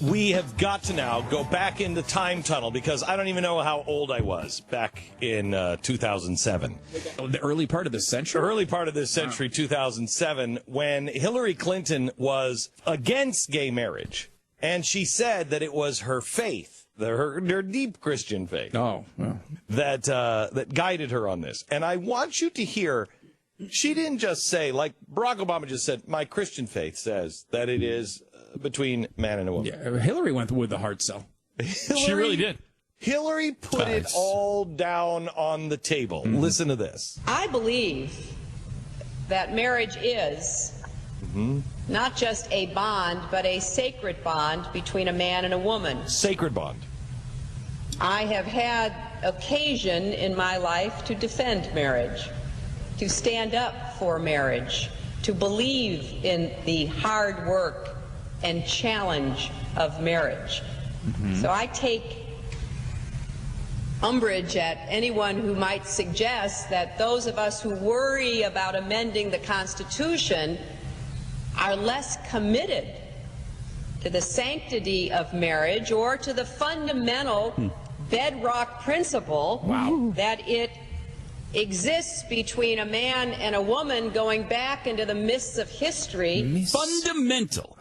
We have got to now go back in the time tunnel because I don't even know how old I was back in 2007. The early part of this century? Early part of this century, 2007, when Hillary Clinton was against gay marriage. And she said that it was her faith, her deep Christian faith, that guided her on this. And I want you to hear, she didn't just say, like Barack Obama just said, my Christian faith says that it is between man and a woman. Yeah, Hillary went with the hard sell. She really did. Hillary put it all down on the table. Mm-hmm. Listen to this. I believe that marriage is not just a bond, but a sacred bond between a man and a woman. Sacred bond. I have had occasion in my life to defend marriage, to stand up for marriage, to believe in the hard work and challenge of marriage. So I take umbrage at anyone who might suggest that those of us who worry about amending the Constitution are less committed to the sanctity of marriage or to the fundamental bedrock principle that it exists between a man and a woman going back into the mists of history. Fundamental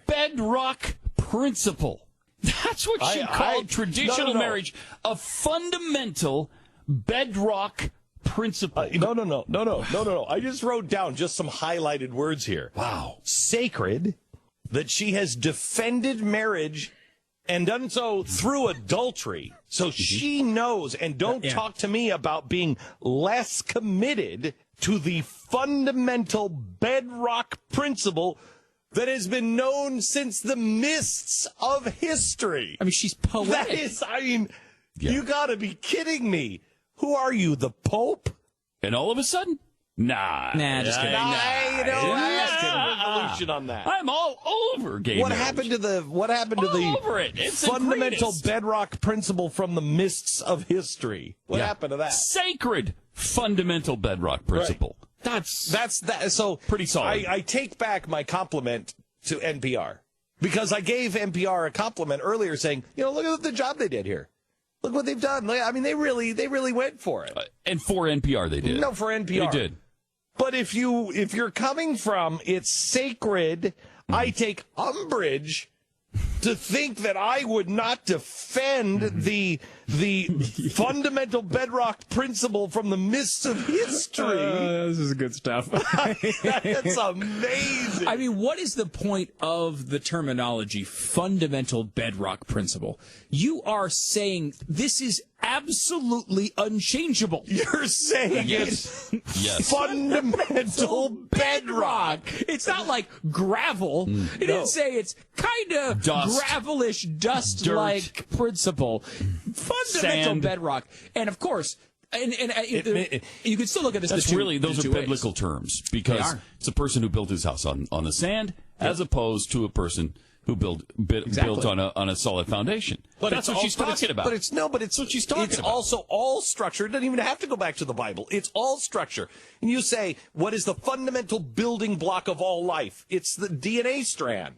bedrock principle. That's what she called traditional marriage, a fundamental bedrock principle. No. I just wrote down just some highlighted words here. Wow. Sacred, that she has defended marriage and done so through adultery. So she knows, and don't talk to me about being less committed to the fundamental bedrock principle that has been known since the mists of history. I mean, she's poetic. That is, you gotta be kidding me. Who are you, the Pope? And all of a sudden, just kidding. Revolution on that. I'm all over gay marriage. Happened to the fundamental bedrock principle from the mists of history? What happened to that? Sacred fundamental bedrock principle. Right. That's that. So pretty solid. I take back my compliment to NPR because I gave NPR a compliment earlier, saying, look at the job they did here. Look what they've done. I mean, they really went for it. And for NPR, they did. No, for NPR, they did. But if you're coming from it's sacred, I take umbrage to think that I would not defend the fundamental bedrock principle from the mists of history. This is good stuff. That's amazing. I mean, what is the point of the terminology fundamental bedrock principle? You are saying this is absolutely unchangeable. You're saying yes. Fundamental bedrock. It's not like gravel. It didn't say it's kind of gravelish, dust-like principle. Fundamental bedrock. And, of course, you can still look at this. Those are biblical terms because it's a person who built his house on the sand as opposed to a person who built on a solid foundation. But that's what she's talking about. But it's what she's talking about. It's also all structure. It doesn't even have to go back to the Bible. It's all structure. And you say, what is the fundamental building block of all life? It's the DNA strand.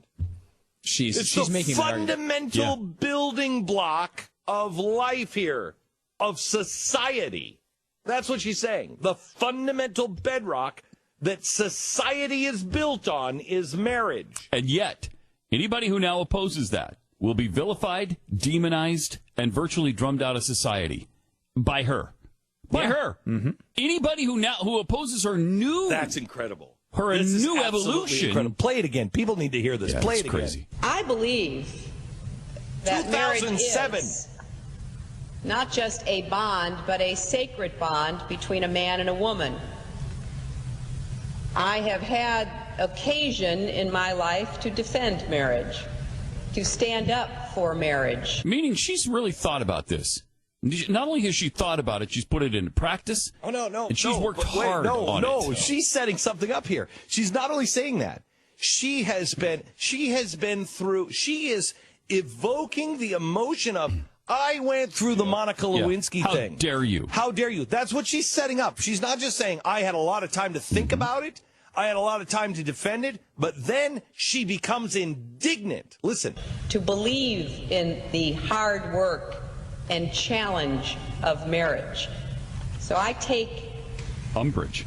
She's making the fundamental building block of life here, of society. That's what she's saying. The fundamental bedrock that society is built on is marriage. And yet, anybody who now opposes that will be vilified, demonized, and virtually drummed out of society by her. By her. Mm-hmm. Anybody who opposes her new... That's incredible. This new evolution. Incredible. Play it again. People need to hear this. Play it crazy. Again. I believe that 2007. marriage is not just a bond, but a sacred bond between a man and a woman. I have had occasion in my life to defend marriage, to stand up for marriage. Meaning she's really thought about this. Not only has she thought about it, she's put it into practice. Oh, no. And she's worked hard on it. No, she's setting something up here. She's not only saying that. She is evoking the emotion of, I went through the Monica Lewinsky thing. How dare you? How dare you? That's what she's setting up. She's not just saying, I had a lot of time to think about it. I had a lot of time to defend it, but then she becomes indignant. Listen. To believe in the hard work and challenge of marriage. So I take umbrage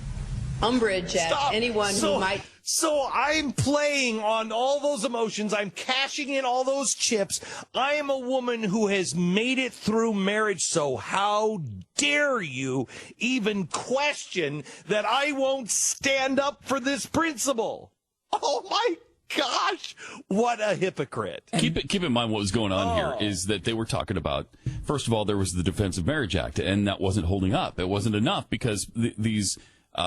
at anyone who might... So I'm playing on all those emotions. I'm cashing in all those chips. I am a woman who has made it through marriage. So how dare you even question that I won't stand up for this principle? Oh, my gosh. What a hypocrite. Keep in mind what was going on here is that they were talking about, first of all, there was the Defense of Marriage Act, and that wasn't holding up. It wasn't enough because these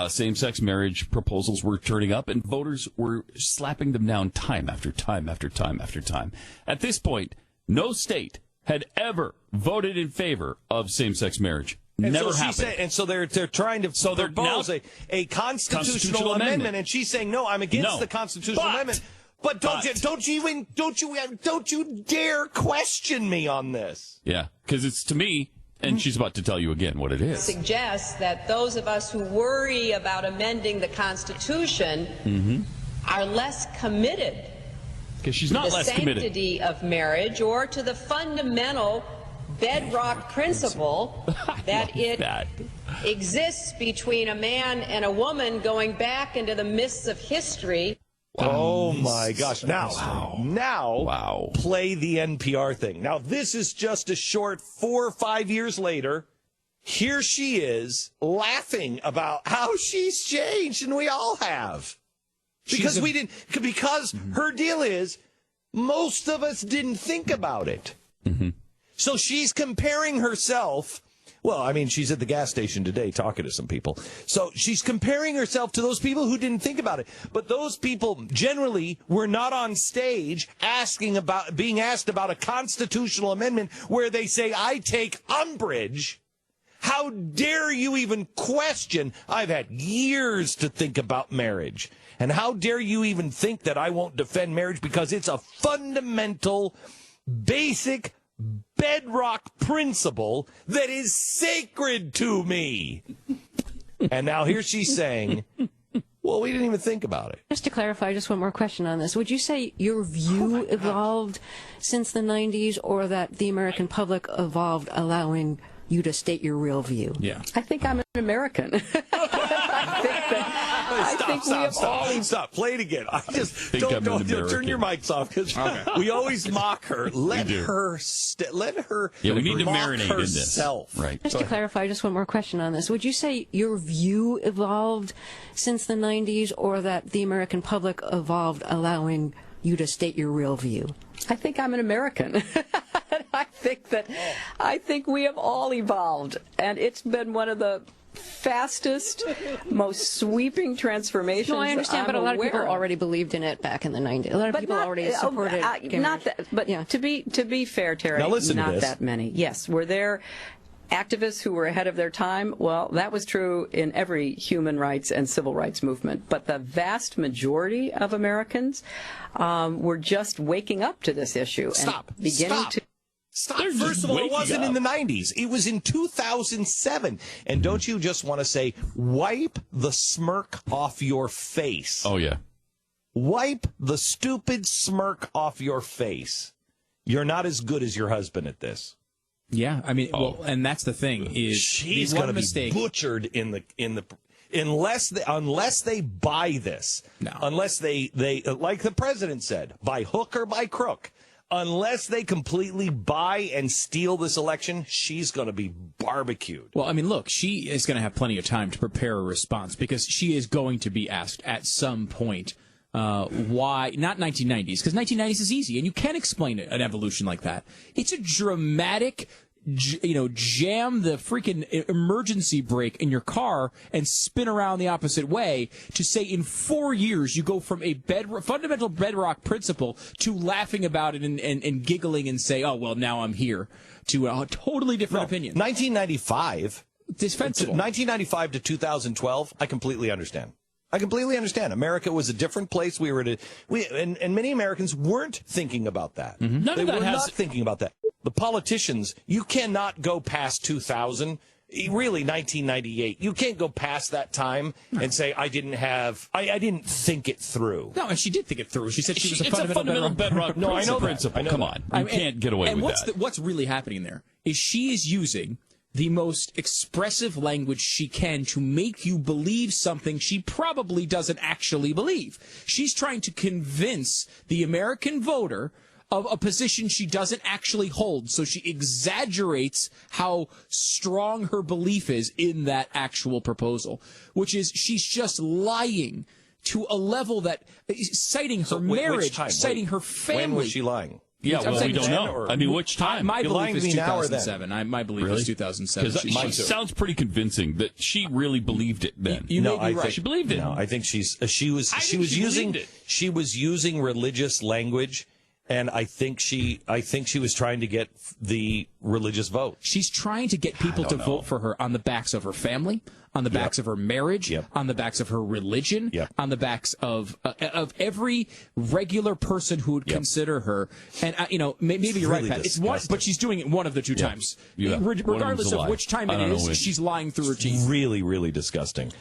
same-sex marriage proposals were turning up, and voters were slapping them down time after time after time after time. At this point, no state had ever voted in favor of same-sex marriage. Never happened. So they're trying to propose a constitutional amendment, and she's saying, no, I'm against the constitutional amendment. But don't you dare question me on this. Yeah, because it's to me. And she's about to tell you again what it is. Suggests that those of us who worry about amending the Constitution are less committed because she's not less committed to the sanctity of marriage or to the fundamental bedrock principle that exists between a man and a woman going back into the mists of history. Oh, my gosh. Now, play the NPR thing. Now, this is just a short 4 or 5 years later. Here she is laughing about how she's changed, and we all have. Because her deal is most of us didn't think about it. Mm-hmm. So she's comparing herself. Well, I mean, she's at the gas station today talking to some people. So she's comparing herself to those people who didn't think about it. But those people generally were not on stage being asked about a constitutional amendment where they say, I take umbrage. How dare you even question? I've had years to think about marriage. And how dare you even think that I won't defend marriage because it's a fundamental, basic bedrock principle that is sacred to me. And now here she's saying, well, we didn't even think about it. Just to clarify, just one more question on this. Would you say your view evolved since the 90s, or that the American public evolved allowing you to state your real view? Yeah. I think I'm an American. Stop. Play it again. I just don't turn your mics off because we always mock her. Let her. Yeah, we need to marinate herself. in this. Right. Just to clarify, just one more question on this. Would you say your view evolved since the 90s, or that the American public evolved allowing you to state your real view? I think I'm an American. I think we have all evolved, and it's been one of the fastest, most sweeping transformations. No, I understand, but a lot of people already believed in it back in the 90s. A lot of people already supported to be fair, Terry, now listen not to this. that many. Yes, were there activists who were ahead of their time? Well, that was true in every human rights and civil rights movement. But the vast majority of Americans were just waking up to this issue and beginning to. Stop. First of all, it wasn't in the 90s. It was in 2007. And don't you just want to say, wipe the smirk off your face? Oh, yeah. Wipe the stupid smirk off your face. You're not as good as your husband at this. Yeah, I mean, well, and that's the thing is she's going to be butchered in the unless they buy this. No. Unless they like the president said, by hook or by crook. Unless they completely buy and steal this election, she's going to be barbecued. Well, I mean, look, she is going to have plenty of time to prepare a response because she is going to be asked at some point why, not 1990s, because 1990s is easy, and you can explain an evolution like that. It's a dramatic, jam the freaking emergency brake in your car and spin around the opposite way to say in 4 years you go from a fundamental bedrock principle to laughing about it and giggling and say, oh, well, now I'm here, to a totally different opinion. 1995, dispensable. 1995 to 2012, I completely understand. America was a different place. And many Americans weren't thinking about that. Mm-hmm. They were not thinking about that. The politicians, you cannot go past 2000 really 1998. You can't go past that time and say, I didn't think it through. No, and she did think it through. She said she was It's a fundamental bedrock No, I know principle. that. I know Come that. on. You can't get away with that. What's really happening there is she is using the most expressive language she can to make you believe something she probably doesn't actually believe. She's trying to convince the American voter of a position she doesn't actually hold, so she exaggerates how strong her belief is in that actual proposal, which is she's just lying to a level that, citing her marriage, citing her family. When was she lying? Yeah, well, we don't know. I mean, which time? My belief is now or 2007. My belief is 2007. Because she sounds pretty convincing that she really believed it then. You may be right. She believed it. No, I think she was using religious language. And I think she was trying to get the religious vote. She's trying to get people to vote for her on the backs of her family, on the backs of her marriage, on the backs of her religion, on the backs of every regular person who would consider her. And maybe you're really right, Pat. It's one, but she's doing it one of the two times. Yeah. Regardless of which time it is, she's lying through her teeth. Really, really disgusting.